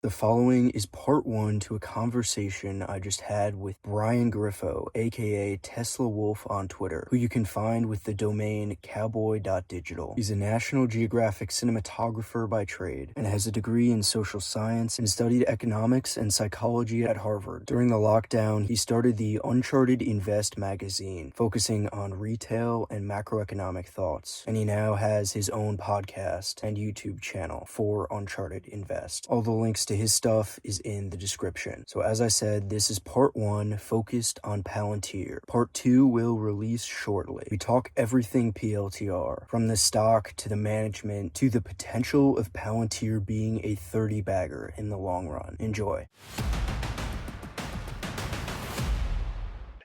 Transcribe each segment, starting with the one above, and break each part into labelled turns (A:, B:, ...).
A: The following is part one to a conversation I just had with Brian Griffo, aka Tesla Wolf on Twitter, who you can find with the domain cowboy.digital. He's a National Geographic cinematographer by trade and has a degree in social science and studied economics and psychology at Harvard. During the lockdown, he started the Uncharted Invest magazine, focusing on retail and macroeconomic thoughts, and he now has his own podcast and YouTube channel for Uncharted Invest. All the links to his stuff is in the description. So as I said, this is part one focused on Palantir. Part two will release shortly. We talk everything PLTR, from the stock to the management to the potential of Palantir being a 30 bagger in the long run. Enjoy.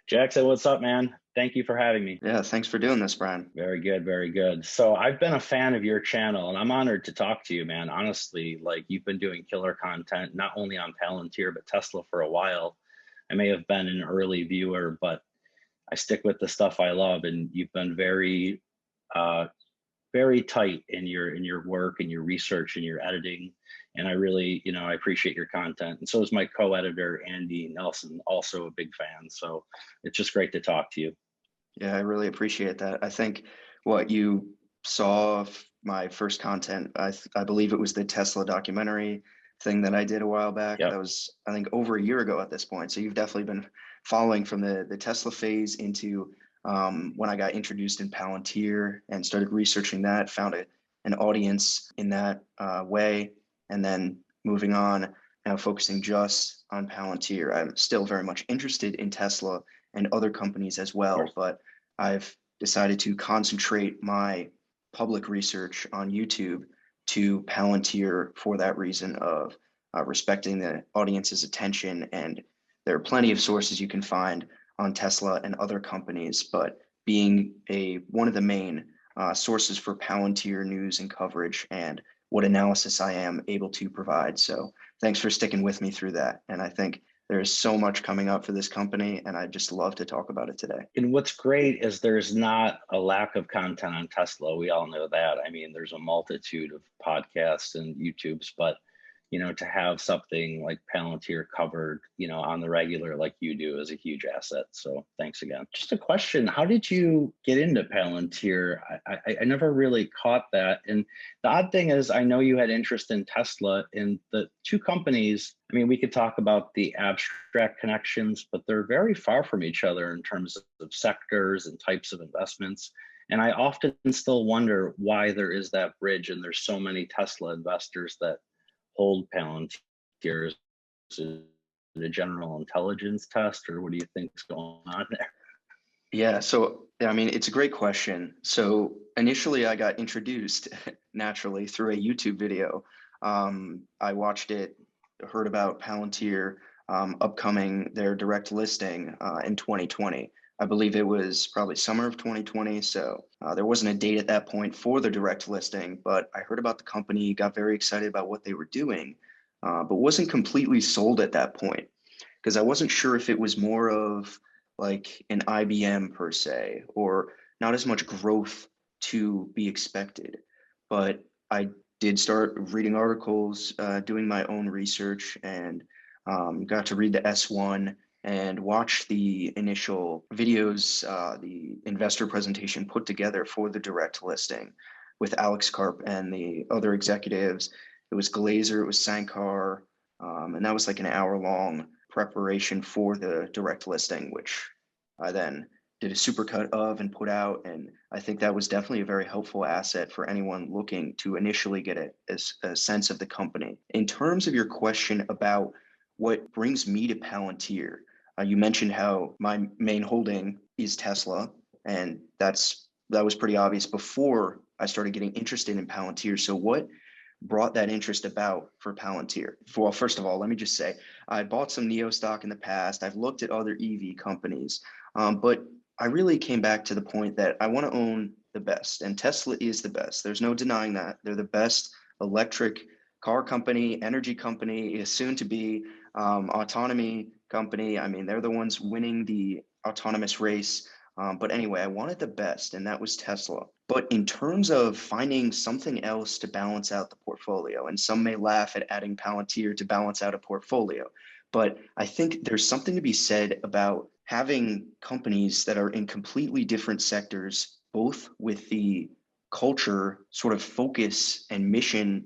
B: Jackson, what's up, man? Thank you for having me.
C: Yeah, thanks for doing this, Brian.
B: Very good, very good. So I've been a fan of your channel and I'm honored to talk to you, man. Honestly, like you've been doing killer content, not only on Palantir, but Tesla for a while. I may have been an early viewer, but I stick with the stuff I love, and you've been very, very tight in your work and your research and your editing. And I really, I appreciate your content. And so is my co-editor, Andy Nelson, also a big fan. So it's just great to talk to you.
C: Yeah, I really appreciate that. I think what you saw of my first content, I believe it was the Tesla documentary thing that I did a while back.
B: Yep.
C: That was, I think, over a year ago at this point. So you've definitely been following from the Tesla phase into when I got introduced in Palantir and started researching that, found an audience in that way, and then moving on, now focusing just on Palantir. I'm still very much interested in Tesla and other companies as well, but I've decided to concentrate my public research on YouTube to Palantir for that reason of respecting the audience's attention. And there are plenty of sources you can find on Tesla and other companies, but being one of the main sources for Palantir news and coverage and what analysis I am able to provide. So thanks for sticking with me through that. And I think there's so much coming up for this company, and I'd just love to talk about it today.
B: And what's great is there's not a lack of content on Tesla. We all know that. I mean, there's a multitude of podcasts and YouTubes, but to have something like Palantir covered, on the regular like you do is a huge asset. So thanks again. Just a question. How did you get into Palantir? I never really caught that. And the odd thing is, I know you had interest in Tesla, and the two companies, I mean, we could talk about the abstract connections, but they're very far from each other in terms of sectors and types of investments. And I often still wonder why there is that bridge and there's so many Tesla investors that hold Palantir. Is it a general intelligence test, or what do you think is going on there?
C: Yeah, so I mean, it's a great question. So initially I got introduced naturally through a YouTube video. I watched it, heard about Palantir upcoming their direct listing in 2020. I believe it was probably summer of 2020. So there wasn't a date at that point for the direct listing, but I heard about the company, got very excited about what they were doing, but wasn't completely sold at that point because I wasn't sure if it was more of like an IBM per se, or not as much growth to be expected. But I did start reading articles, doing my own research, and got to read the S1 and watch the initial videos, the investor presentation put together for the direct listing with Alex Karp and the other executives. It was Glazer, it was Sankar, and that was like an hour-long preparation for the direct listing, which I then did a supercut of and put out. And I think that was definitely a very helpful asset for anyone looking to initially get a sense of the company. In terms of your question about what brings me to Palantir, you mentioned how my main holding is Tesla, and that was pretty obvious before I started getting interested in Palantir. So what brought that interest about for Palantir? Well, first of all, let me just say, I bought some NEO stock in the past. I've looked at other EV companies, but I really came back to the point that I want to own the best, and Tesla is the best. There's no denying that. They're the best electric car company, energy company, is soon to be autonomy company. I mean, they're the ones winning the autonomous race But anyway, I wanted the best, and that was Tesla. But in terms of finding something else to balance out the portfolio, and some may laugh at adding Palantir to balance out a portfolio, but I think there's something to be said about having companies that are in completely different sectors, both with the culture sort of focus and mission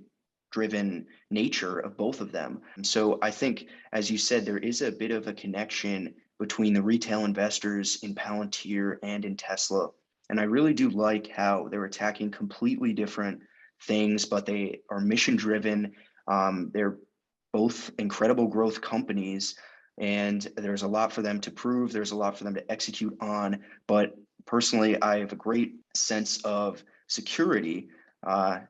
C: driven nature of both of them. And so I think, as you said, there is a bit of a connection between the retail investors in Palantir and in Tesla. And I really do like how they're attacking completely different things, but they are mission driven. They're both incredible growth companies, and there's a lot for them to prove. There's a lot for them to execute on. But personally, I have a great sense of security,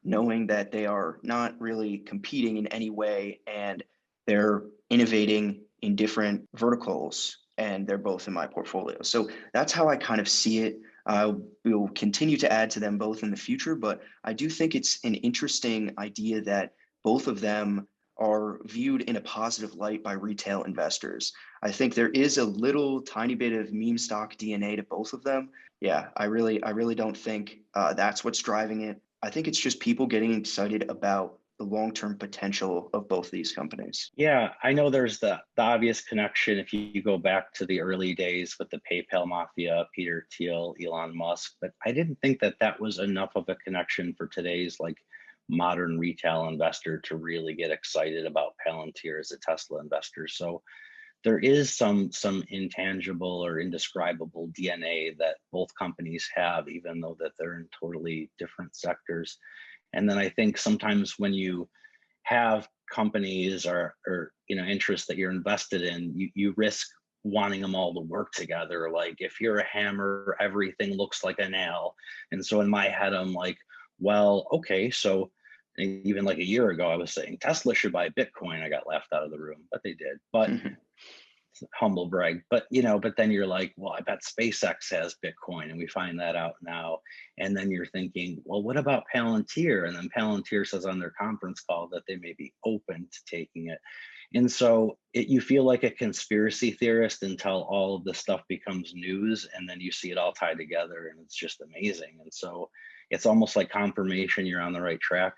C: knowing that they are not really competing in any way, and they're innovating in different verticals, and they're both in my portfolio. So that's how I kind of see it. We'll continue to add to them both in the future, but I do think it's an interesting idea that both of them are viewed in a positive light by retail investors. I think there is a little tiny bit of meme stock DNA to both of them. Yeah, I really don't think that's what's driving it. I think it's just people getting excited about the long-term potential of both these companies.
B: Yeah, I know there's the obvious connection if you go back to the early days with the PayPal mafia, Peter Thiel, Elon Musk, but I didn't think that that was enough of a connection for today's like modern retail investor to really get excited about Palantir as a Tesla investor. So there is some intangible or indescribable DNA that both companies have, even though that they're in totally different sectors. And then I think sometimes when you have companies or interests that you're invested in, you risk wanting them all to work together. Like if you're a hammer, everything looks like a nail. And so in my head, I'm like, well, okay, so even like a year ago, I was saying Tesla should buy Bitcoin. I got laughed out of the room, but they did. But humble brag, but but then you're like, well, I bet SpaceX has Bitcoin, and we find that out now. And then you're thinking, well, what about Palantir? And then Palantir says on their conference call that they may be open to taking it. And so you feel like a conspiracy theorist until all of this stuff becomes news, and then you see it all tied together, and it's just amazing. And so it's almost like confirmation you're on the right track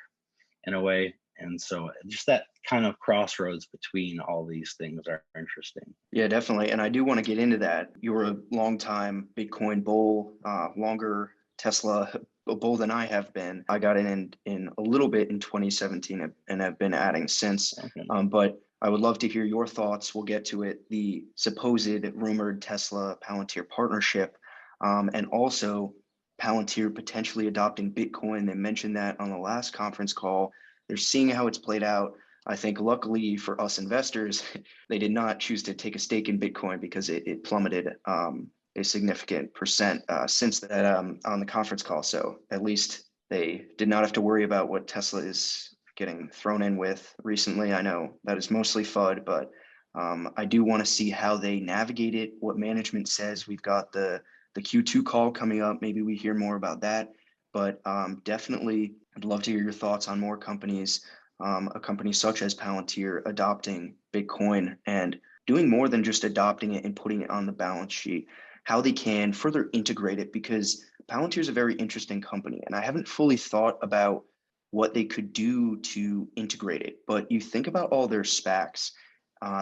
B: in a way. And so just that kind of crossroads between all these things are interesting.
C: Yeah, definitely. And I do want to get into that. You were a longtime Bitcoin bull, longer Tesla bull than I have been. I got in a little bit in 2017 and have been adding since.
B: Okay.
C: But I would love to hear your thoughts. We'll get to it. The supposed rumored Tesla Palantir partnership, and also Palantir potentially adopting Bitcoin. They mentioned that on the last conference call. They're seeing how it's played out. I think luckily for us investors, they did not choose to take a stake in Bitcoin because it plummeted a significant percent since that on the conference call. So at least they did not have to worry about what Tesla is getting thrown in with recently. I know that is mostly FUD, but I do want to see how they navigate it, what management says. We've got the Q2 call coming up. Maybe we hear more about that. But definitely, I'd love to hear your thoughts on more companies, a company such as Palantir adopting Bitcoin and doing more than just adopting it and putting it on the balance sheet, how they can further integrate it, because Palantir is a very interesting company. And I haven't fully thought about what they could do to integrate it. But you think about all their SPACs,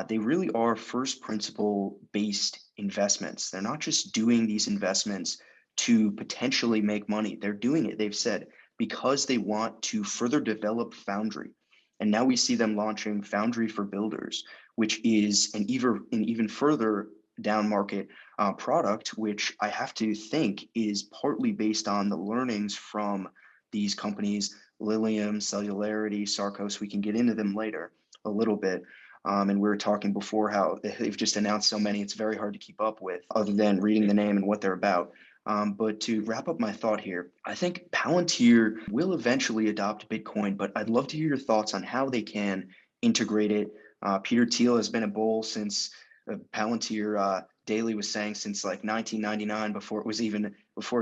C: they really are first principle based investments. They're not just doing these investments to potentially make money. They're doing it, they've said, because they want to further develop Foundry. And now we see them launching Foundry for Builders, which is an even further down market product, which I have to think is partly based on the learnings from these companies, Lilium, Cellularity, Sarcos. We can get into them later a little bit. And we were talking before how they've just announced so many, it's very hard to keep up with other than reading the name and what they're about. But to wrap up my thought here, I think Palantir will eventually adopt Bitcoin, but I'd love to hear your thoughts on how they can integrate it. Peter Thiel has been a bull since Palantir Daily was saying since like 1999 before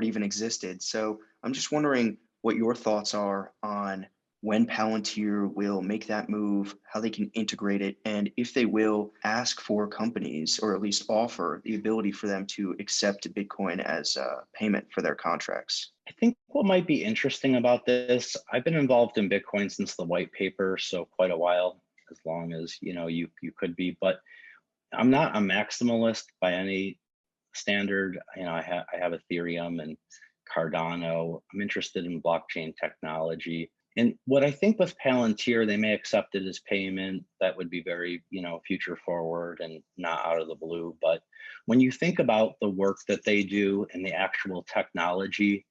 C: it even existed. So I'm just wondering what your thoughts are on when Palantir will make that move, how they can integrate it, and if they will ask for companies, or at least offer the ability for them to accept Bitcoin as payment for their contracts.
B: I think what might be interesting about this, I've been involved in Bitcoin since the white paper, so quite a while, as long as you could be, but I'm not a maximalist by any standard. I have Ethereum and Cardano. I'm interested in blockchain technology. And what I think with Palantir, they may accept it as payment. That would be very, future forward and not out of the blue. But when you think about the work that they do and the actual technology,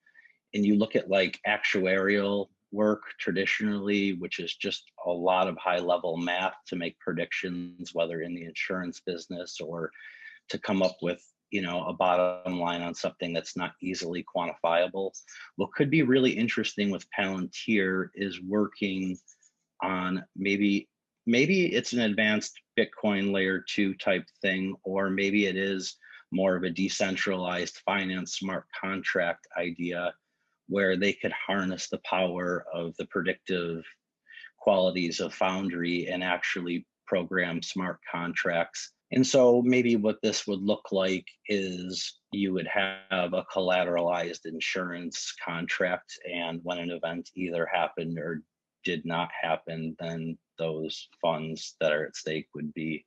B: and you look at like actuarial work traditionally, which is just a lot of high level math to make predictions, whether in the insurance business or to come up with a bottom line on something that's not easily quantifiable. What could be really interesting with Palantir is working on maybe it's an advanced Bitcoin layer 2 type thing, or maybe it is more of a decentralized finance smart contract idea where they could harness the power of the predictive qualities of Foundry and actually program smart contracts. And so maybe what this would look like is you would have a collateralized insurance contract, and when an event either happened or did not happen, then those funds that are at stake would be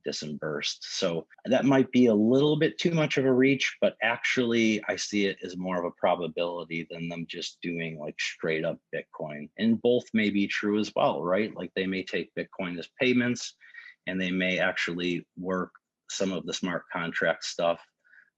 B: disbursed. So that might be a little bit too much of a reach, but actually I see it as more of a probability than them just doing like straight up Bitcoin. And both may be true as well, right? Like they may take Bitcoin as payments, and they may actually work some of the smart contract stuff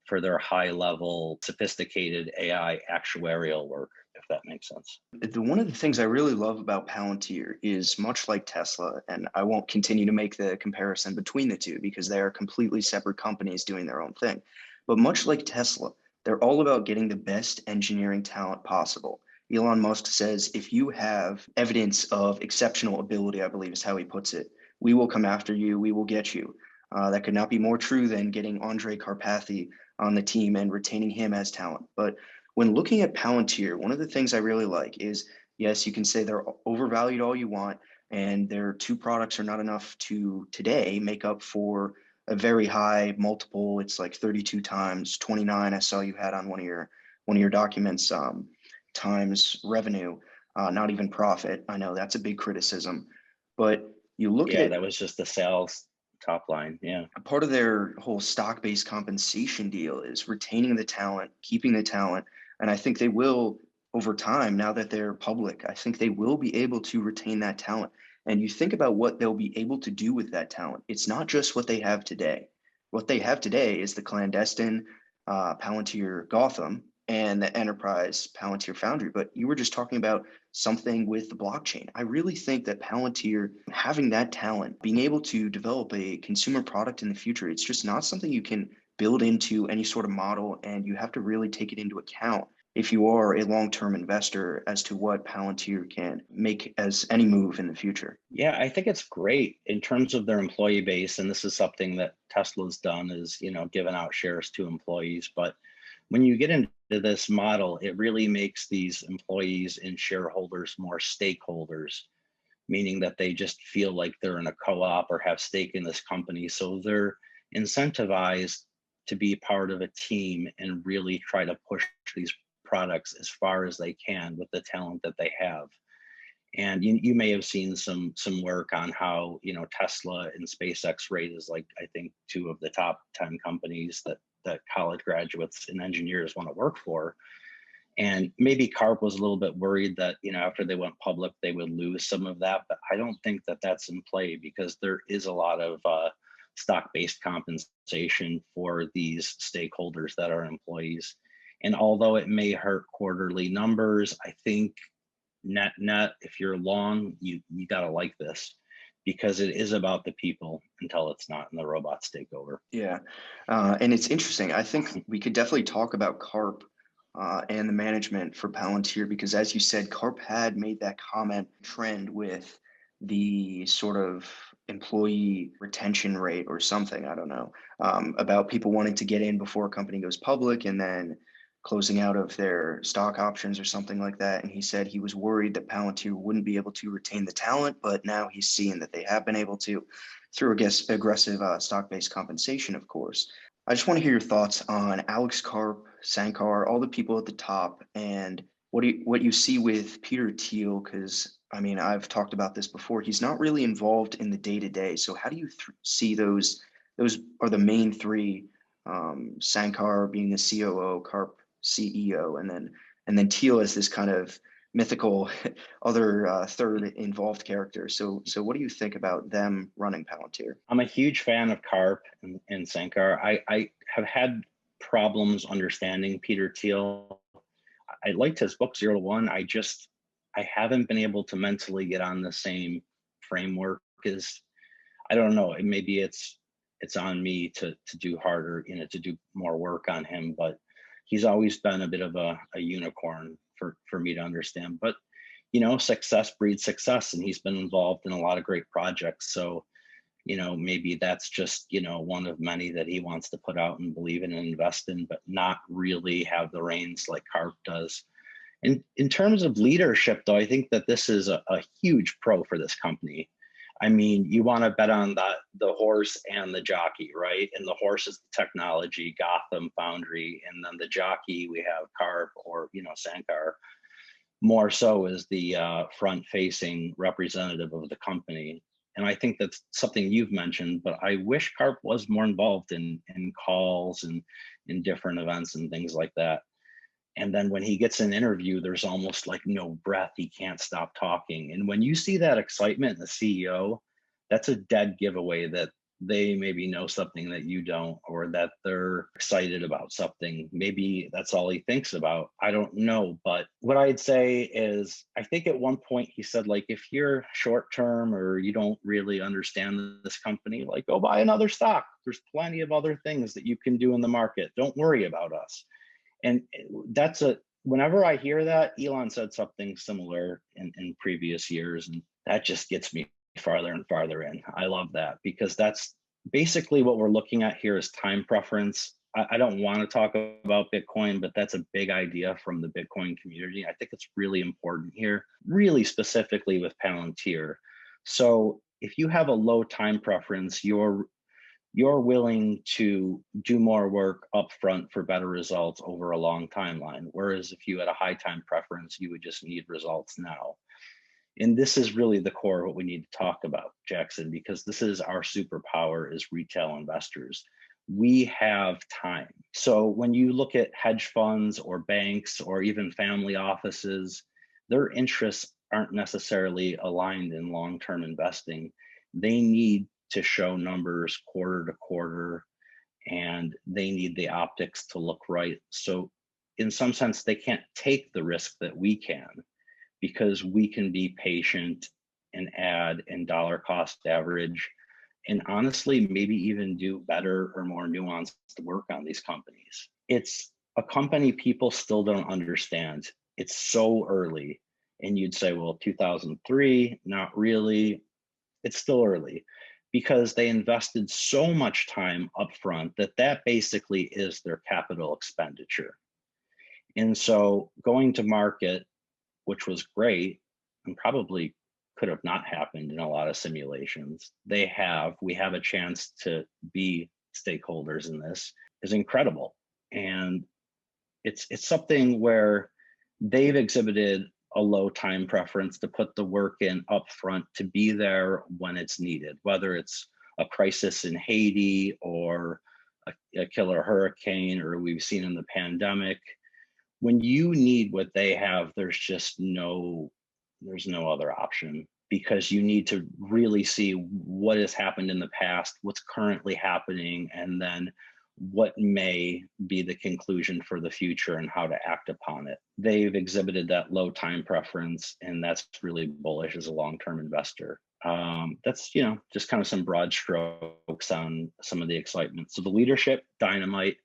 B: for their high level, sophisticated AI actuarial work, if that makes sense.
C: One of the things I really love about Palantir is, much like Tesla, and I won't continue to make the comparison between the two because they are completely separate companies doing their own thing. But much like Tesla, they're all about getting the best engineering talent possible. Elon Musk says, if you have evidence of exceptional ability, I believe is how he puts it, we will come after you, we will get you. That could not be more true than getting Andre Karpathy on the team and retaining him as talent. But when looking at Palantir, one of the things I really like is, yes, you can say they're overvalued all you want, and their two products are not enough to today make up for a very high multiple. It's like 32 times 29. I saw you had on one of your documents, times revenue, not even profit. I know that's a big criticism, but you look
B: Yeah,
C: at
B: that was just the sales top line. Yeah.
C: a part of their whole stock-based compensation deal is retaining the talent, keeping the talent. And I think they will, over time, now that they're public, I think they will be able to retain that talent. And you think about what they'll be able to do with that talent. It's not just what they have today. What they have today is the clandestine Palantir Gotham and the enterprise Palantir Foundry. But you were just talking about something with the blockchain. I really think that Palantir, having that talent, being able to develop a consumer product in the future, it's just not something you can build into any sort of model. And you have to really take it into account if you are a long-term investor as to what Palantir can make as any move in the future.
B: Yeah, I think it's great in terms of their employee base. And this is something that Tesla's done, is, given out shares to employees. But when you get into this model, it really makes these employees and shareholders more stakeholders, meaning that they just feel like they're in a co-op or have stake in this company. So they're incentivized to be part of a team and really try to push these products as far as they can with the talent that they have. And you may have seen some work on how Tesla and SpaceX rate like, I think, two of the top 10 companies that college graduates and engineers want to work for. And maybe Karp was a little bit worried that after they went public they would lose some of that, but I don't think that that's in play, because there is a lot of stock-based compensation for these stakeholders that are employees. And although it may hurt quarterly numbers, I think net, if you're long, you gotta like this, because it is about the people until it's not and the robots take over.
C: Yeah. And it's interesting. I think we could definitely talk about Karp and the management for Palantir, because as you said, Karp had made that comment trend with the sort of employee retention rate or something, I don't know, about people wanting to get in before a company goes public and then closing out of their stock options or something like that. And he said he was worried that Palantir wouldn't be able to retain the talent, but now he's seeing that they have been able to through, I guess, aggressive stock-based compensation, of course. I just want to hear your thoughts on Alex Karp, Sankar, all the people at the top, and what you see with Peter Thiel, because I mean, I've talked about this before. He's not really involved in the day-to-day. So how do you see those? Those are the main three, Sankar being the COO, Karp CEO, and then Thiel as this kind of mythical other third involved character. So what do you think about them running Palantir?
B: I'm a huge fan of Karp and Sankar. I have had problems understanding Peter Thiel. I liked his book 0 to 1. I haven't been able to mentally get on the same framework as, I don't know, maybe it's on me to do harder, to do more work on him, but he's always been a bit of a unicorn for me to understand. But success breeds success, and he's been involved in a lot of great projects. So maybe that's just one of many that he wants to put out and believe in and invest in, but not really have the reins like Karp does. And in terms of leadership, though, I think that this is a huge pro for this company. I mean, you want to bet on the horse and the jockey, right? And the horse is the technology, Gotham, Foundry, and then the jockey, we have Karp or Sankar. More so is the front-facing representative of the company. And I think that's something you've mentioned, but I wish Karp was more involved in calls and in different events and things like that. And then when he gets an interview, there's almost like no breath. He can't stop talking. And when you see that excitement in the CEO, that's a dead giveaway that they maybe know something that you don't, or that they're excited about something. Maybe that's all he thinks about. I don't know. But what I'd say is, I think at one point he said, like, if you're short term or you don't really understand this company, like, go buy another stock. There's plenty of other things that you can do in the market. Don't worry about us. And whenever I hear that, Elon said something similar in previous years, and that just gets me farther and farther in. I love that, because that's basically what we're looking at here is time preference. I don't want to talk about Bitcoin, but that's a big idea from the Bitcoin community. I think it's really important here, really specifically with Palantir. So if you have a low time preference, you're willing to do more work upfront for better results over a long timeline. Whereas if you had a high time preference, you would just need results now. And this is really the core of what we need to talk about, Jackson, because this is our superpower as retail investors. We have time. So when you look at hedge funds or banks or even family offices, their interests aren't necessarily aligned in long-term investing. They need to show numbers quarter to quarter, and they need the optics to look right. So in some sense, they can't take the risk that we can, because we can be patient and add and dollar cost average, and honestly, maybe even do better or more nuanced work on these companies. It's a company people still don't understand. It's so early. And you'd say, well, 2003, not really. It's still early, because they invested so much time upfront that basically is their capital expenditure. And so going to market, which was great and probably could have not happened in a lot of simulations, we have a chance to be stakeholders in this, is incredible. And it's something where they've exhibited a low time preference to put the work in upfront, to be there when it's needed, whether it's a crisis in Haiti or a killer hurricane, or we've seen in the pandemic. When you need what they have, there's no other option, because you need to really see what has happened in the past, what's currently happening, and then what may be the conclusion for the future and how to act upon it. They've exhibited that low time preference, and that's really bullish as a long-term investor. That's just kind of some broad strokes on some of the excitement. So the leadership, dynamite.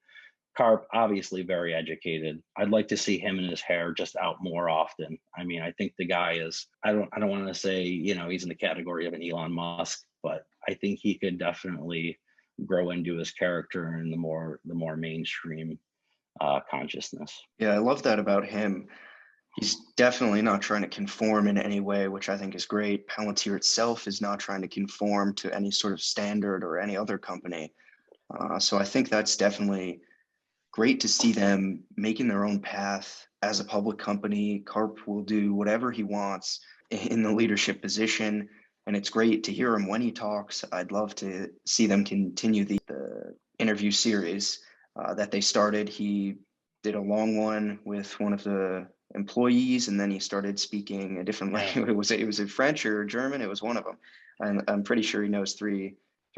B: Karp, obviously very educated. I'd like to see him and his hair just out more often. I mean, I think the guy is, I don't want to say, he's in the category of an Elon Musk, but I think he could definitely grow into his character in the more mainstream consciousness.
C: Yeah, I love that about him. He's definitely not trying to conform in any way, which I think is great. Palantir itself is not trying to conform to any sort of standard or any other company. So I think that's definitely great to see them making their own path as a public company. Karp will do whatever he wants in the leadership position. And it's great to hear him when he talks. I'd love to see them continue the interview series that they started. He did a long one with one of the employees, and then he started speaking a different
B: Yeah.
C: language. It was in French or German. It was one of them. And I'm pretty sure he knows three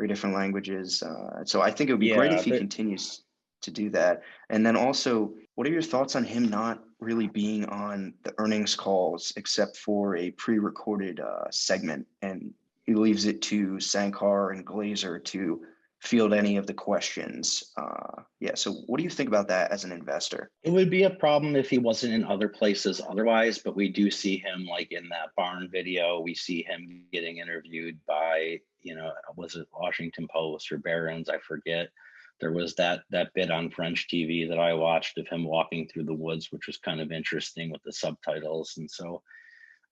C: different languages. So I think it would be great if
B: Yeah,
C: he continues to do that. And then also, what are your thoughts on him not really being on the earnings calls except for a pre-recorded segment, and he leaves it to Sankar and Glazer to field any of the questions? Yeah. So, what do you think about that as an investor?
B: it would be a problem if he wasn't in other places otherwise, but we do see him like in that barn video. We see him getting interviewed by, was it Washington Post or Barron's? I forget. There was that bit on French TV that I watched of him walking through the woods, which was kind of interesting with the subtitles. And so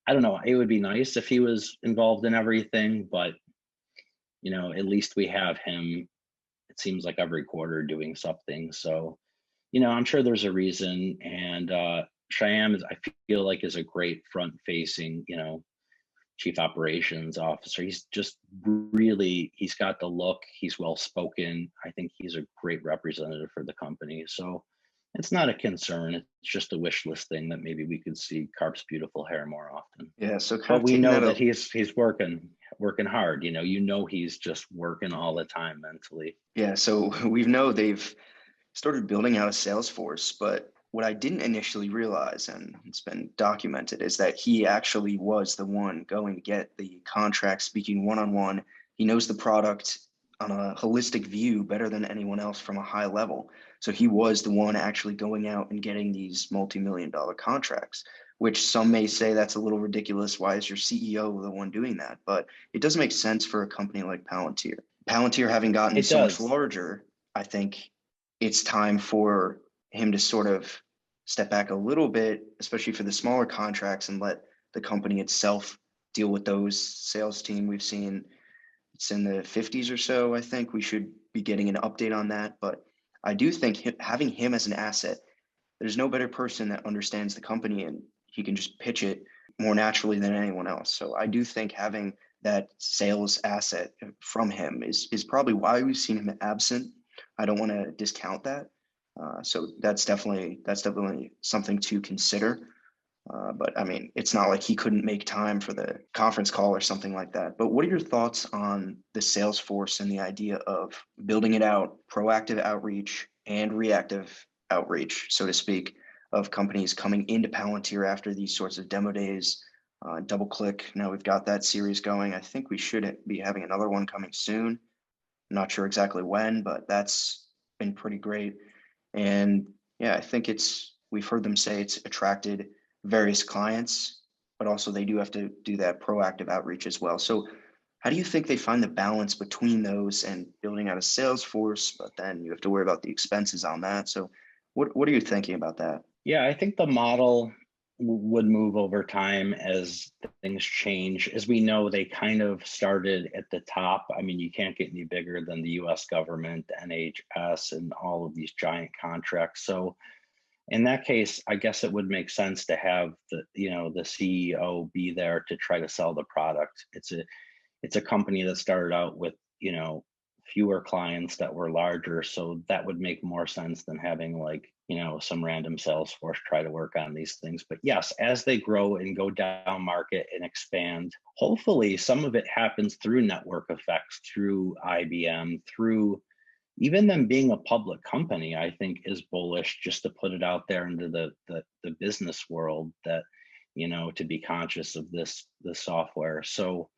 B: I don't know, it would be nice if he was involved in everything, but at least we have him, it seems like every quarter doing something. So I'm sure there's a reason. And Shyam I feel like is a great front facing, chief operations officer. He's just he's got the look, he's well spoken. I think he's a great representative for the company. So it's not a concern. It's just a wish list thing that maybe we could see Karp's beautiful hair more often.
C: Yeah. So kind
B: But
C: of
B: we
C: taking
B: know
C: that
B: that
C: up.
B: he's working hard. He's just working all the time mentally.
C: Yeah. So we know they've started building out a sales force, but what I didn't initially realize, and it's been documented, is that he actually was the one going to get the contract, speaking one-on-one. He knows the product on a holistic view better than anyone else from a high level. So he was the one actually going out and getting these multi-million-dollar contracts, which some may say that's a little ridiculous. Why is your CEO the one doing that? But it doesn't make sense for a company like Palantir. Palantir having gotten
B: It
C: so much
B: does.
C: larger, I think it's time for him to sort of step back a little bit, especially for the smaller contracts, and let the company itself deal with those. Sales team, we've seen it's in the 50s or so. I think we should be getting an update on that. But I do think having him as an asset, there's no better person that understands the company, and he can just pitch it more naturally than anyone else. So I do think having that sales asset from him is probably why we've seen him absent. I don't want to discount that. So that's definitely something to consider. But I mean, it's not like he couldn't make time for the conference call or something like that. But what are your thoughts on the sales force and the idea of building it out, proactive outreach and reactive outreach, so to speak, of companies coming into Palantir after these sorts of demo days? Double click. Now we've got that series going. I think we should be having another one coming soon. Not sure exactly when, but that's been pretty great. And yeah, I think we've heard them say it's attracted various clients, but also they do have to do that proactive outreach as well. So how do you think they find the balance between those and building out a sales force, but then you have to worry about the expenses on that? So what are you thinking about that?
B: Yeah, I think the model would move over time as things change. As we know, they kind of started at the top. I mean, you can't get any bigger than the US government, the NHS, and all of these giant contracts. So in that case, I guess it would make sense to have the CEO be there to try to sell the product. It's a company that started out with, fewer clients that were larger. So that would make more sense than having some random sales force try to work on these things. But yes, as they grow and go down market and expand, hopefully some of it happens through network effects, through IBM, through even them being a public company. I think is bullish, just to put it out there into the business world, that, to be conscious of the software. So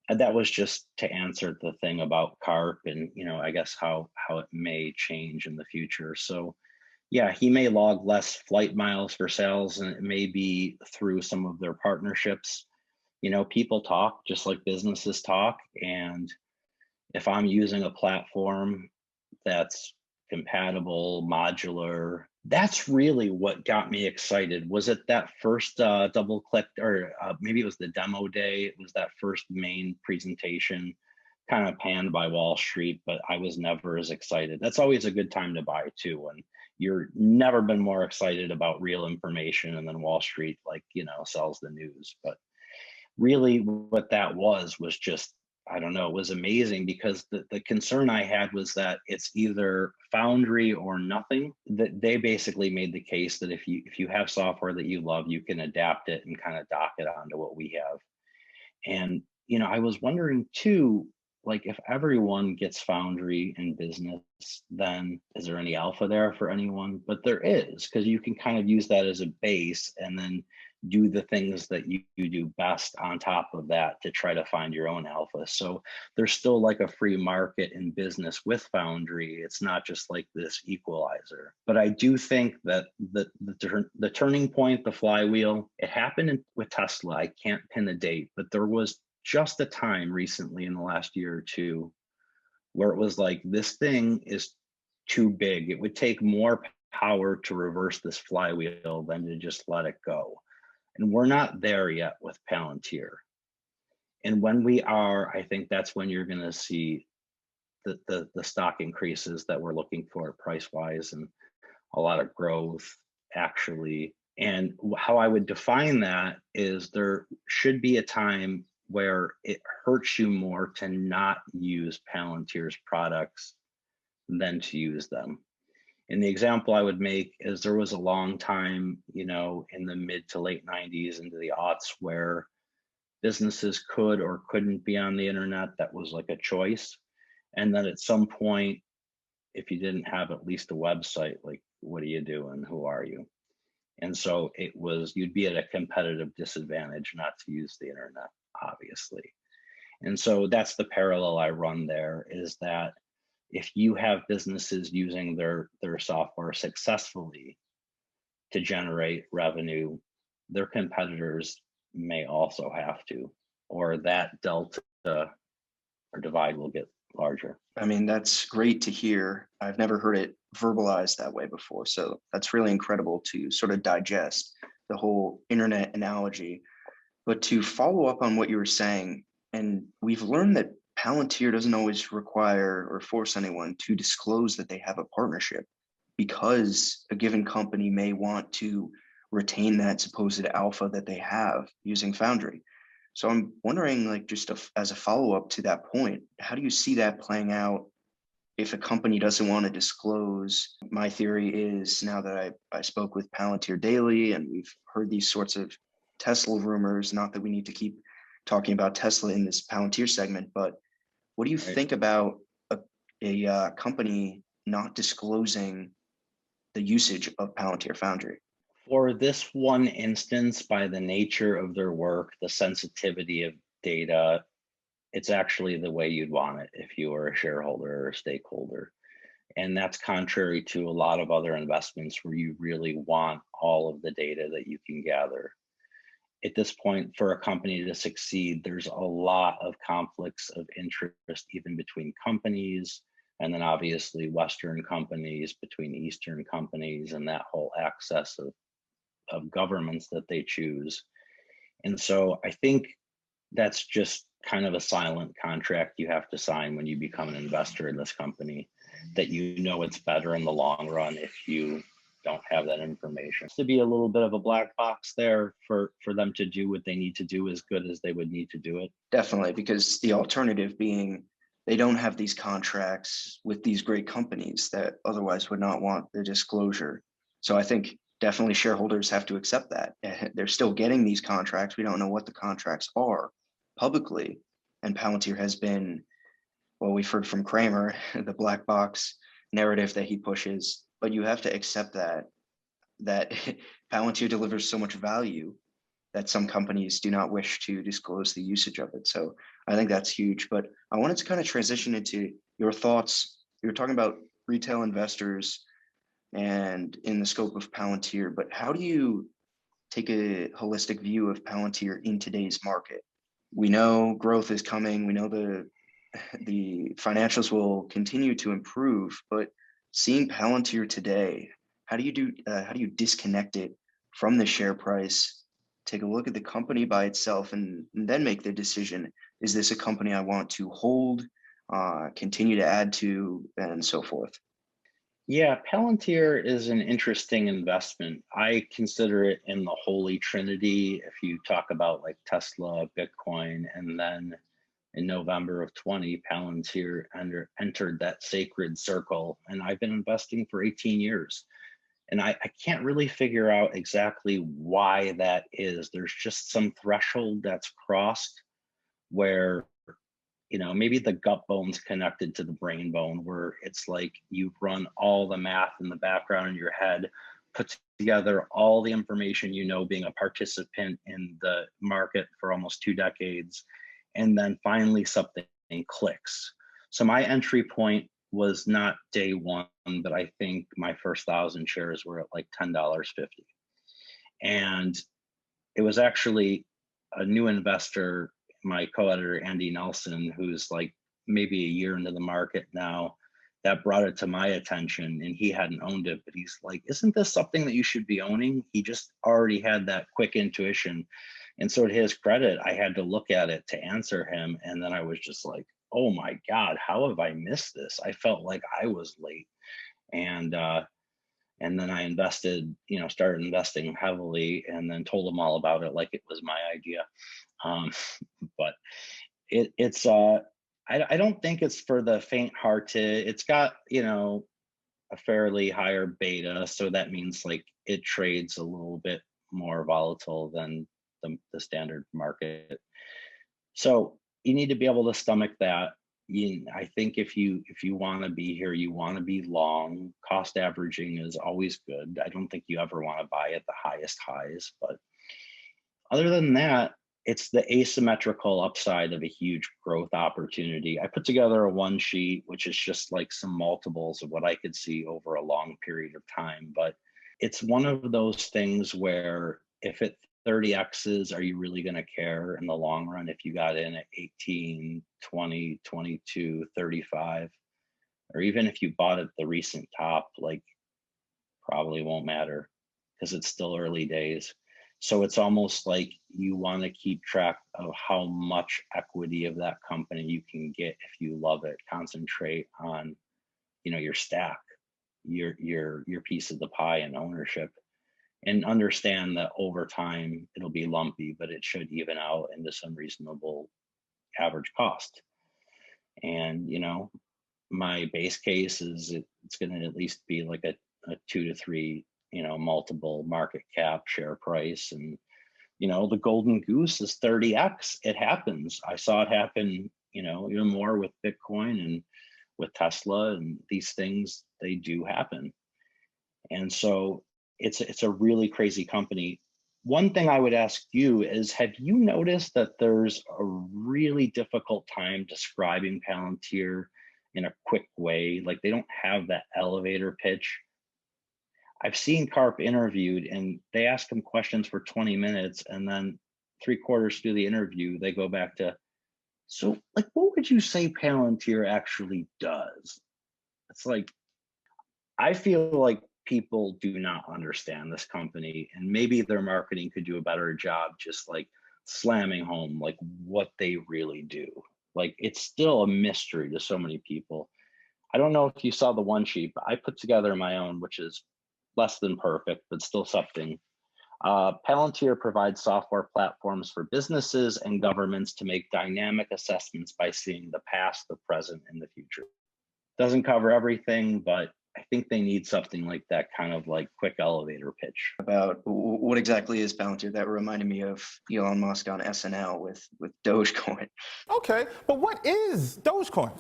B: that was just to answer the thing about Karp and, I guess how it may change in the future. So yeah, he may log less flight miles for sales, and it may be through some of their partnerships. People talk just like businesses talk. And if I'm using a platform that's compatible, modular. That's really what got me excited. Was it that first double click, or maybe it was the demo day? It was that first main presentation, kind of panned by Wall Street, but I was never as excited. That's always a good time to buy too. And you're never been more excited about real information, and then Wall Street, like, sells the news. But really what that was just, I don't know, it was amazing, because the concern I had was that it's either Foundry or nothing. That they basically made the case that if you have software that you love, you can adapt it and kind of dock it onto what we have. And I was wondering too, like, if everyone gets Foundry in business, then is there any alpha there for anyone? But there is, because you can kind of use that as a base and then do the things that you do best on top of that to try to find your own alpha. So there's still like a free market in business with Foundry. It's not just like this equalizer. But I do think that the turning point, the flywheel, it happened with Tesla. I can't pin a date, but there was just a time recently in the last year or two where it was like, this thing is too big. It would take more power to reverse this flywheel than to just let it go. And we're not there yet with Palantir. And when we are, I think that's when you're going to see the stock increases that we're looking for price wise, and a lot of growth actually. And how I would define that is there should be a time where it hurts you more to not use Palantir's products than to use them. And the example I would make is there was a long time, in the mid to late 90s into the aughts, where businesses could or couldn't be on the internet. That was like a choice. And then at some point, if you didn't have at least a website, like, what are you doing? Who are you? And so it was, you'd be at a competitive disadvantage not to use the internet, obviously. And so that's the parallel I run there, is that if you have businesses using their software successfully to generate revenue, their competitors may also have to, or that delta or divide will get larger.
C: I mean, that's great to hear. I've never heard it verbalized that way before. So that's really incredible to sort of digest the whole internet analogy. But to follow up on what you were saying, and we've learned that Palantir doesn't always require or force anyone to disclose that they have a partnership, because a given company may want to retain that supposed alpha that they have using Foundry. So I'm wondering, like, just as a follow-up to that point, how do you see that playing out if a company doesn't want to disclose? My theory is, now that I spoke with Palantir daily and we've heard these sorts of Tesla rumors, not that we need to keep talking about Tesla in this Palantir segment, but what do you think about a company not disclosing the usage of Palantir Foundry?
B: For this one instance, by the nature of their work, the sensitivity of data, it's actually the way you'd want it if you were a shareholder or a stakeholder. And that's contrary to a lot of other investments where you really want all of the data that you can gather. At this point, for a company to succeed, there's a lot of conflicts of interest, even between companies, and then obviously Western companies between Eastern companies, and that whole access of governments that they choose. And so I think that's just kind of a silent contract you have to sign when you become an investor in this company, that it's better in the long run if you don't have that information. To be a little bit of a black box there for them to do what they need to do as good as they would need to do it.
C: Definitely, because the alternative being they don't have these contracts with these great companies that otherwise would not want the disclosure. So I think definitely shareholders have to accept that. They're still getting these contracts. We don't know what the contracts are publicly. And Palantir has been, well, we've heard from Kramer, the black box narrative that he pushes, but you have to accept that Palantir delivers so much value that some companies do not wish to disclose the usage of it. So I think that's huge. But I wanted to kind of transition into your thoughts. You were talking about retail investors and in the scope of Palantir, but how do you take a holistic view of Palantir in today's market? We know growth is coming. We know the financials will continue to improve, but seeing Palantir today, how do you disconnect it from the share price, take a look at the company by itself, and then make the decision, is this a company I want to hold, continue to add to, and so forth?
B: Yeah, Palantir is an interesting investment. I consider it in the holy trinity. If you talk about like Tesla, Bitcoin, and then in November of 20, Palantir entered that sacred circle. And I've been investing for 18 years. And I can't really figure out exactly why that is. There's just some threshold that's crossed where, maybe the gut bone's connected to the brain bone, where it's like you run all the math in the background in your head, put together all the information, being a participant in the market for almost 2 decades, and then finally something clicks. So my entry point was not day one, but I think my first 1,000 shares were at like $10.50. And it was actually a new investor, my co-editor Andy Nelson, who's like maybe a year into the market now, that brought it to my attention, and he hadn't owned it, but he's like, isn't this something that you should be owning? He just already had that quick intuition. And so to his credit, I had to look at it to answer him. And then I was just like, oh my God, how have I missed this? I felt like I was late. And then I invested, started investing heavily, and then told them all about it like it was my idea. Um, but I don't think it's for the faint-hearted. It's got, a fairly higher beta, so that means like it trades a little bit more volatile than the standard market. So you need to be able to stomach that. I think if you want to be here, you want to be long. Cost averaging is always good. I don't think you ever want to buy at the highest highs, but other than that, it's the asymmetrical upside of a huge growth opportunity. I put together a one sheet, which is just like some multiples of what I could see over a long period of time. But it's one of those things where if it 30x's, are you really going to care in the long run if you got in at 18, 20, 22, 35, or even if you bought at the recent top, like probably won't matter because it's still early days. So it's almost like you want to keep track of how much equity of that company you can get if you love it. Concentrate on, your stack, your piece of the pie and ownership, and understand that over time it'll be lumpy, but it should even out into some reasonable average cost. And my base case is it's going to at least be like a 2 to 3 multiple market cap share price. And the golden goose is 30x. It happens. I saw it happen even more with Bitcoin and with Tesla, and these things, they do happen. And so it's a really crazy company. One thing I would ask you is, have you noticed that there's a really difficult time describing Palantir in a quick way? Like they don't have that elevator pitch. I've seen Karp interviewed and they ask him questions for 20 minutes, and then 3/4 through the interview, they go back to, so like, what would you say Palantir actually does? It's like, I feel like people do not understand this company, and maybe their marketing could do a better job just like slamming home like what they really do. Like it's still a mystery to so many people. I don't know if you saw the one sheet, but I put together my own, which is less than perfect, but still something. Palantir provides software platforms for businesses and governments to make dynamic assessments by seeing the past, the present, and the future. Doesn't cover everything, but I think they need something like that, kind of like quick elevator pitch.
C: About what exactly is Palantir? That reminded me of Elon Musk on SNL with Dogecoin.
D: Okay, but what is Dogecoin?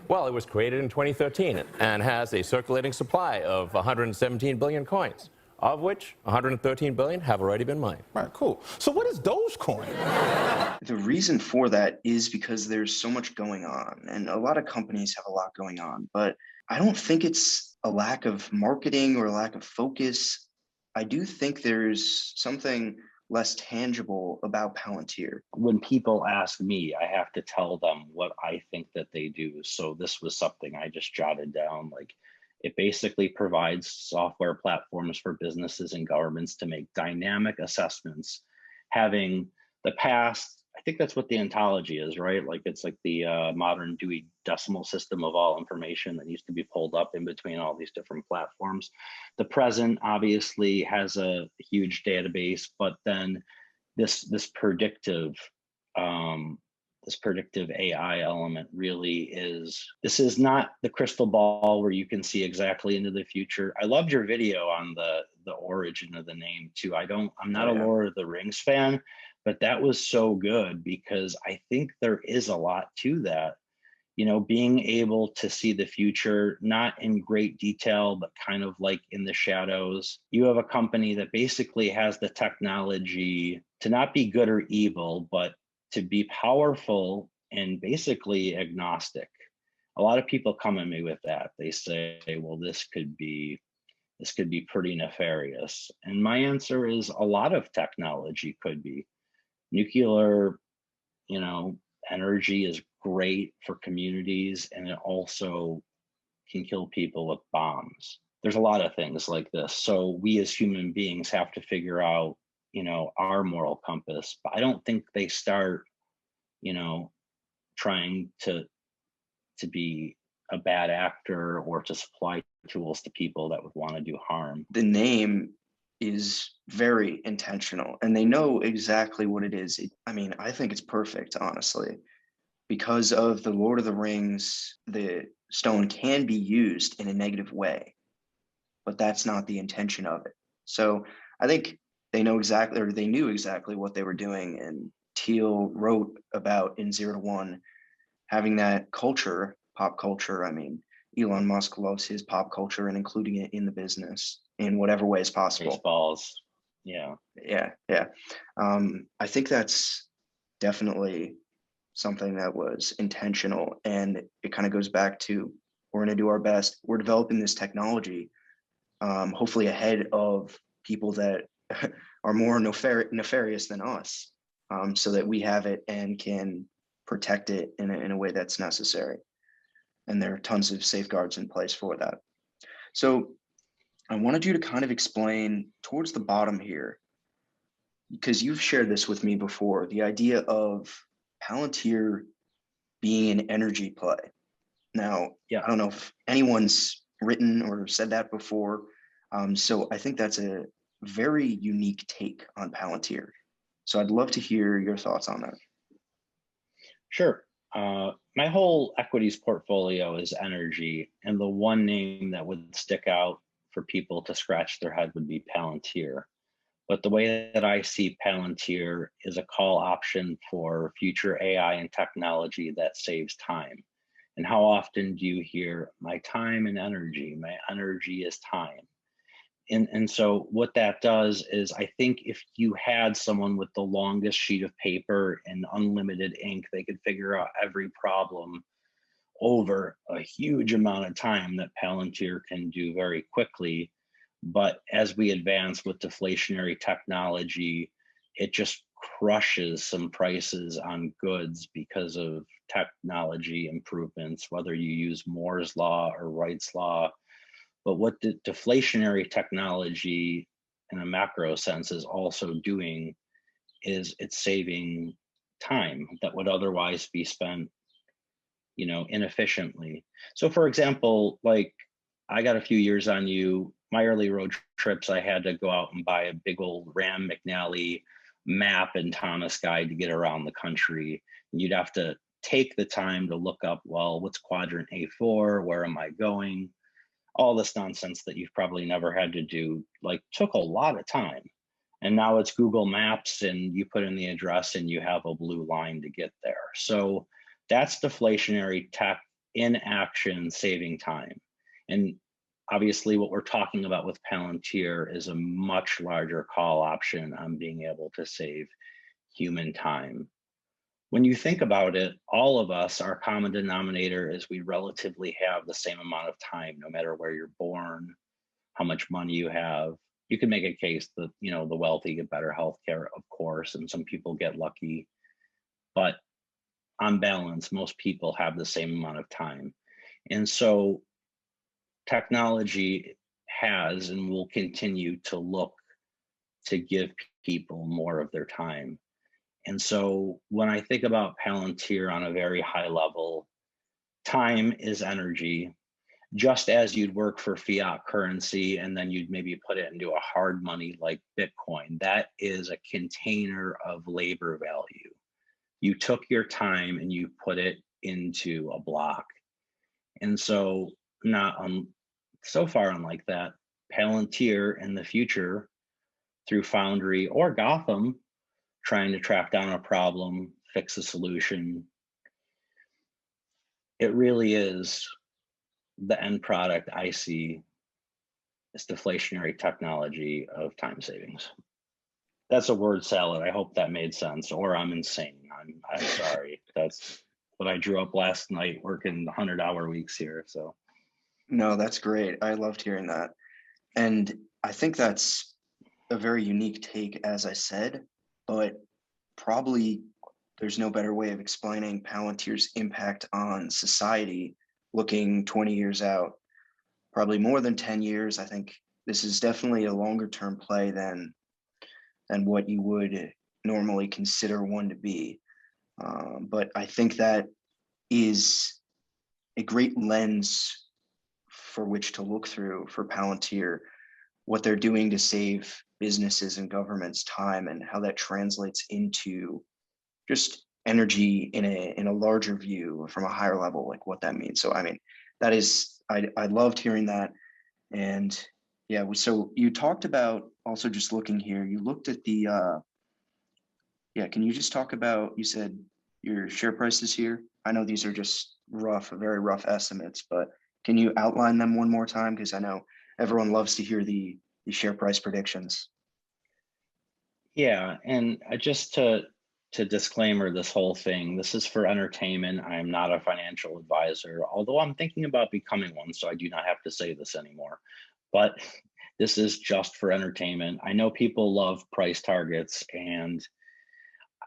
E: Well, it was created in 2013 and has a circulating supply of 117 billion coins, of which 113 billion have already been mined.
D: Right, cool. So what is Dogecoin?
C: The reason for that is because there's so much going on, and a lot of companies have a lot going on, but I don't think it's a lack of marketing or a lack of focus. I do think there's something less tangible about Palantir.
B: When people ask me, I have to tell them what I think that they do. So this was something I just jotted down. Like, It basically provides software platforms for businesses and governments to make dynamic assessments, having the past. I think that's what the ontology is, right? Like it's like the modern Dewey Decimal System of all information that needs to be pulled up in between all these different platforms. The present obviously has a huge database, but then this predictive this predictive AI element really is, this is not the crystal ball where you can see exactly into the future. I loved your video on the origin of the name too. I'm not a Lord of the Rings fan, but that was so good because I think there is a lot to that. You know, being able to see the future, not in great detail, but kind of like in the shadows. You have a company that basically has the technology to not be good or evil, but to be powerful and basically agnostic. A lot of people come at me with that. They say, well, this could be pretty nefarious. And my answer is a lot of technology could be. Nuclear, you know, energy is great for communities, and it also can kill people with bombs. There's a lot of things like this. So we as human beings have to figure out, you know, our moral compass. But I don't think they start, you know, trying to be a bad actor or to supply tools to people that would want to do harm.
C: The name is very intentional and they know exactly what it is. I mean, I think it's perfect, honestly. Because of the Lord of the Rings, the stone can be used in a negative way, but that's not the intention of it. So I think they know exactly, or they knew exactly what they were doing. And Teal wrote about in 0 to 1 having that culture, pop culture. I mean, Elon Musk loves his pop culture and including it in the business in whatever way is possible.
B: Baseballs. Yeah.
C: I think that's definitely something that was intentional, and it kind of goes back to, we're going to do our best. We're developing this technology, hopefully ahead of people that are more nefarious than us, so that we have it and can protect it in a way that's necessary. And there are tons of safeguards in place for that. So I wanted you to kind of explain towards the bottom here, because you've shared this with me before, the idea of Palantir being an energy play. Now,
B: Yeah.
C: I don't know if anyone's written or said that before. So I think that's a very unique take on Palantir. So I'd love to hear your thoughts on that.
B: Sure. My whole equities portfolio is energy, and the one name that would stick out for people to scratch their head would be Palantir. But the way that I see Palantir is a call option for future AI and technology that saves time. And how often do you hear my time and energy? My energy is time. And so what that does is, I think if you had someone with the longest sheet of paper and unlimited ink, they could figure out every problem over a huge amount of time that Palantir can do very quickly. But as we advance with deflationary technology, it just crushes some prices on goods because of technology improvements, whether you use Moore's law or Wright's law. But what the deflationary technology in a macro sense is also doing is it's saving time that would otherwise be spent, you know, inefficiently. So for example, like I got a few years on you. My early road trips, I had to go out and buy a big old Ram McNally map and Thomas guide to get around the country. And you'd have to take the time to look up, well, what's quadrant A4? Where am I going? All this nonsense that you've probably never had to do, like, took a lot of time. And now it's Google Maps and you put in the address and you have a blue line to get there. So that's deflationary tech in action, saving time. And obviously what we're talking about with Palantir is a much larger call option on being able to save human time. When you think about it, all of us, our common denominator is we relatively have the same amount of time, no matter where you're born, how much money you have. You can make a case that, you know, the wealthy get better healthcare, of course, and some people get lucky. But on balance, most people have the same amount of time. And so technology has and will continue to look to give people more of their time. And so when I think about Palantir on a very high level, time is energy. Just as you'd work for fiat currency and then you'd maybe put it into a hard money like Bitcoin, that is a container of labor value. You took your time and you put it into a block. And so, so far unlike that, Palantir in the future through Foundry or Gotham, trying to track down a problem, fix a solution, it really is the end product I see is deflationary technology of time savings. That's a word salad. I hope that made sense, or I'm insane. I'm sorry. That's what I drew up last night working 100-hour weeks here. So
C: No, that's great. I loved hearing that. And I think that's a very unique take, as I said, but probably there's no better way of explaining Palantir's impact on society looking 20 years out, probably more than 10 years. I think this is definitely a longer term play than what you would normally consider one to be. But I think that is a great lens for which to look through for Palantir, what they're doing to save businesses and governments time and how that translates into just energy in a larger view from a higher level, like what that means. So I mean, that is, I loved hearing that. And yeah, so you talked about also just looking here, you looked at the yeah, can you just talk about, you said your share prices here? I know these are just rough, very rough estimates, but can you outline them one more time? Because I know everyone loves to hear the share price predictions.
B: yeah, and just to disclaimer this whole thing, this is for entertainment. I am not a financial advisor, although I'm thinking about becoming one, so I do not have to say this anymore. But this is just for entertainment. I know people love price targets, and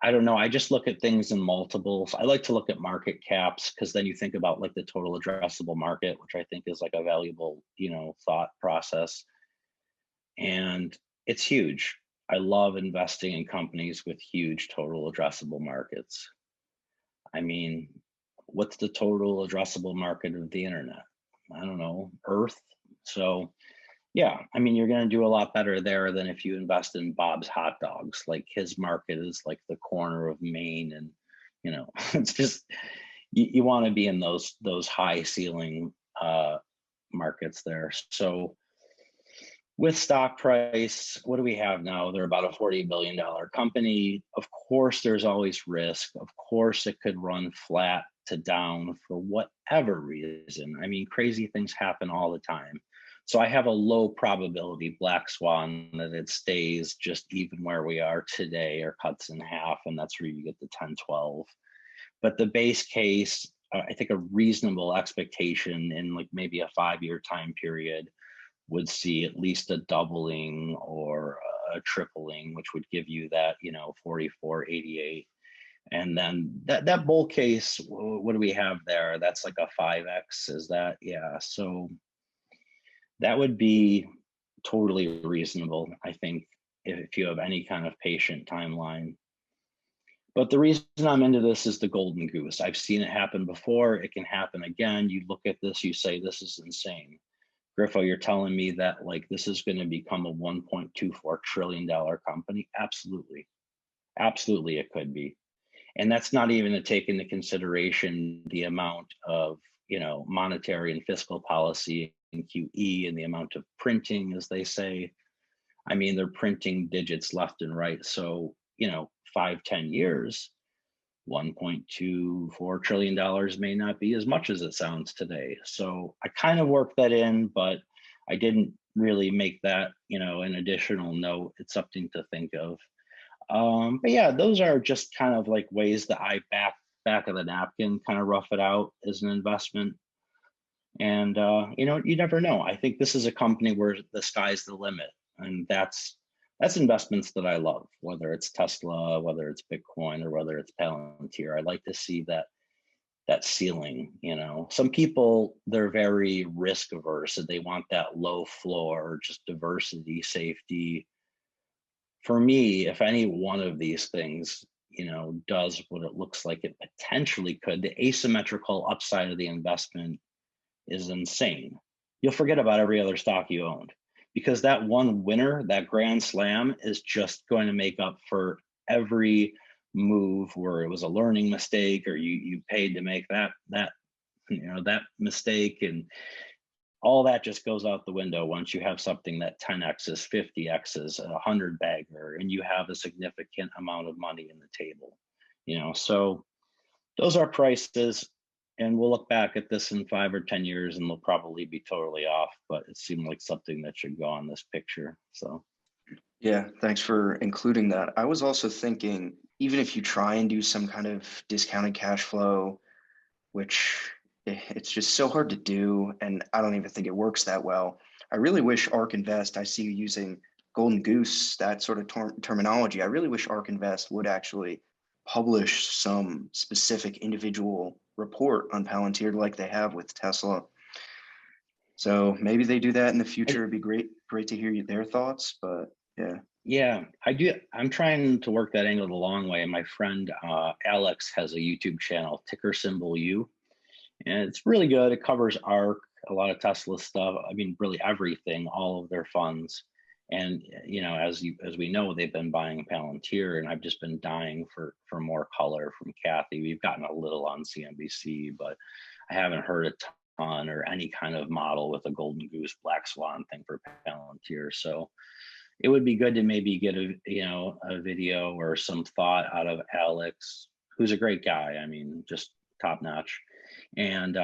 B: I don't know, I just look at things in multiples. I like to look at market caps because then you think about like the total addressable market, which I think is like a valuable, thought process. And it's huge. I love investing in companies with huge total addressable markets. I mean, what's the total addressable market of the internet? I don't know, Earth. So yeah, I mean, you're going to do a lot better there than if you invest in Bob's Hot Dogs. Like his market is like the corner of Maine, and it's just you want to be in those high ceiling markets there. So with stock price, what do we have now? They're about a $40 billion company. Of course, there's always risk. Of course, it could run flat to down for whatever reason. I mean, crazy things happen all the time. So I have a low probability black swan that it stays just even where we are today or cuts in half, and that's where you get the 10, 12. But the base case, I think a reasonable expectation in like maybe a 5-year time period would see at least a doubling or a tripling, which would give you that, 44.88. And then that bull case, what do we have there? That's like a 5x, is that? Yeah, so that would be totally reasonable, I think, if you have any kind of patient timeline. But the reason I'm into this is the golden goose. I've seen it happen before. It can happen again. You look at this, you say, this is insane. Griffo, you're telling me that like this is going to become a $1.24 trillion company? Absolutely. Absolutely, it could be. And that's not even to take into consideration the amount of, monetary and fiscal policy in QE and the amount of printing, as they say. I mean, they're printing digits left and right. So, 5-10 years, $1.24 trillion may not be as much as it sounds today. So I kind of worked that in, but I didn't really make that, an additional note. It's something to think of. But yeah, those are just kind of like ways that I back of the napkin kind of rough it out as an investment. And you never know. I think this is a company where the sky's the limit, and that's investments that I love, whether it's Tesla, whether it's Bitcoin, or whether it's Palantir. I like to see that that ceiling. You know, some people, they're very risk averse and they want that low floor, just diversity, safety. For me, if any one of these things, you know, does what it looks like it potentially could, the asymmetrical upside of the investment is insane. You'll forget about every other stock you owned, because that one winner, that grand slam, is just going to make up for every move where it was a learning mistake, or you paid to make that that mistake, and all that just goes out the window once you have something that 10x's, 50x's, a 100 bagger, and you have a significant amount of money in the table. So those are prices, and we'll look back at this in 5 or 10 years and they'll probably be totally off, but it seemed like something that should go on this picture. So
C: Yeah, thanks for including that. I was also thinking, even if you try and do some kind of discounted cash flow, which it's just so hard to do, and I don't even think it works that well. I really wish ARK Invest, I see you using Golden Goose, that sort of terminology. I really wish ARK Invest would actually publish some specific individual report on Palantir like they have with Tesla. So maybe they do that in the future. It'd be great to hear their thoughts, but yeah.
B: I do. I'm trying to work that angle the long way. My friend Alex has a YouTube channel, ticker symbol U, and it's really good. It covers ARK, a lot of Tesla stuff. I mean, really everything, all of their funds. And as we know, they've been buying Palantir, and I've just been dying for more color from Kathy. We've gotten a little on CNBC, but I haven't heard a ton or any kind of model with a golden goose, black swan thing for Palantir. So it would be good to maybe get a video or some thought out of Alex, who's a great guy. I mean, just top notch. And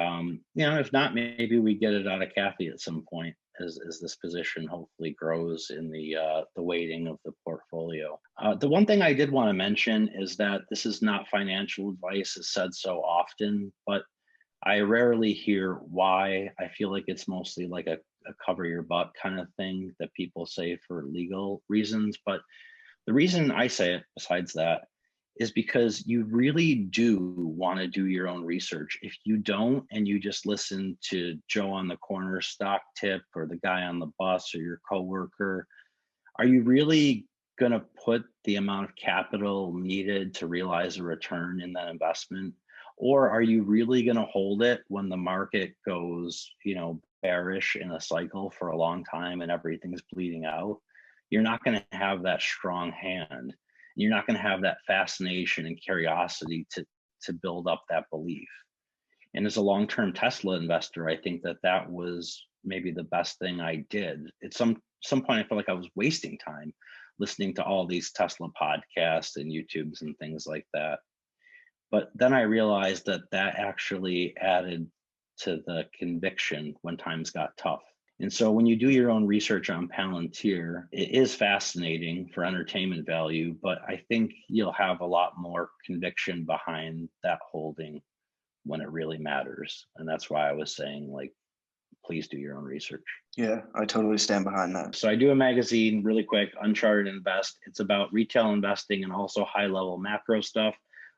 B: if not, maybe we get it out of Kathy at some point as this position hopefully grows in the weighting of the portfolio. The one thing I did want to mention is that this is not financial advice, as said so often, but I rarely hear why. I feel like it's mostly like a cover your butt kind of thing that people say for legal reasons. But the reason I say it, besides that, is because you really do want to do your own research. If you don't, and you just listen to Joe on the corner stock tip, or the guy on the bus, or your coworker, are you really going to put the amount of capital needed to realize a return in that investment? Or are you really going to hold it when the market goes, bearish in a cycle for a long time and everything's bleeding out? You're not going to have that strong hand. You're not going to have that fascination and curiosity to build up that belief. And as a long-term Tesla investor, I think that was maybe the best thing I did. At some point, I felt like I was wasting time listening to all these Tesla podcasts and YouTubes and things like that. But then I realized that actually added to the conviction when times got tough. And so when you do your own research on Palantir, it is fascinating for entertainment value, but I think you'll have a lot more conviction behind that holding when it really matters. And that's why I was saying, please do your own research.
C: Yeah, I totally stand behind that.
B: So I do a magazine really quick, Uncharted Invest. It's about retail investing and also high level macro stuff.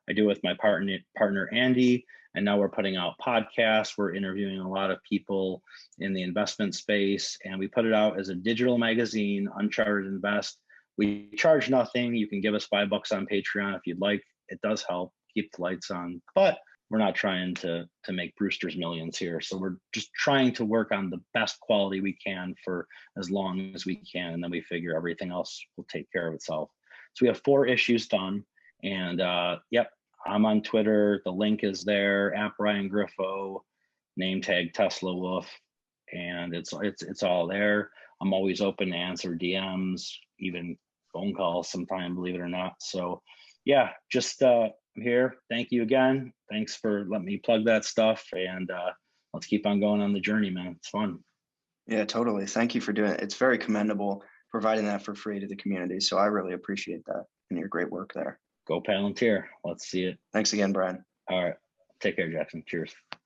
B: I do with my partner, Andy, and now we're putting out podcasts. We're interviewing a lot of people in the investment space, and we put it out as a digital magazine, Uncharted Invest. We charge nothing. You can give us $5 on Patreon if you'd like. It does help keep the lights on, but we're not trying to make Brewster's Millions here. So we're just trying to work on the best quality we can for as long as we can, and then we figure everything else will take care of itself. So we have 4 issues done, and yep, I'm on Twitter. The link is there, at Brian Griffo, name tag Tesla Wolf, and it's all there. I'm always open to answer DMs, even phone calls sometime, believe it or not. So yeah, just I'm here. Thank you again. Thanks for letting me plug that stuff, and let's keep on going on the journey, man. It's fun.
C: Yeah, totally. Thank you for doing it. It's very commendable providing that for free to the community. So I really appreciate that and your great work there.
B: Go Palantir. Let's see it.
C: Thanks again, Brian.
B: All right. Take care, Jackson. Cheers.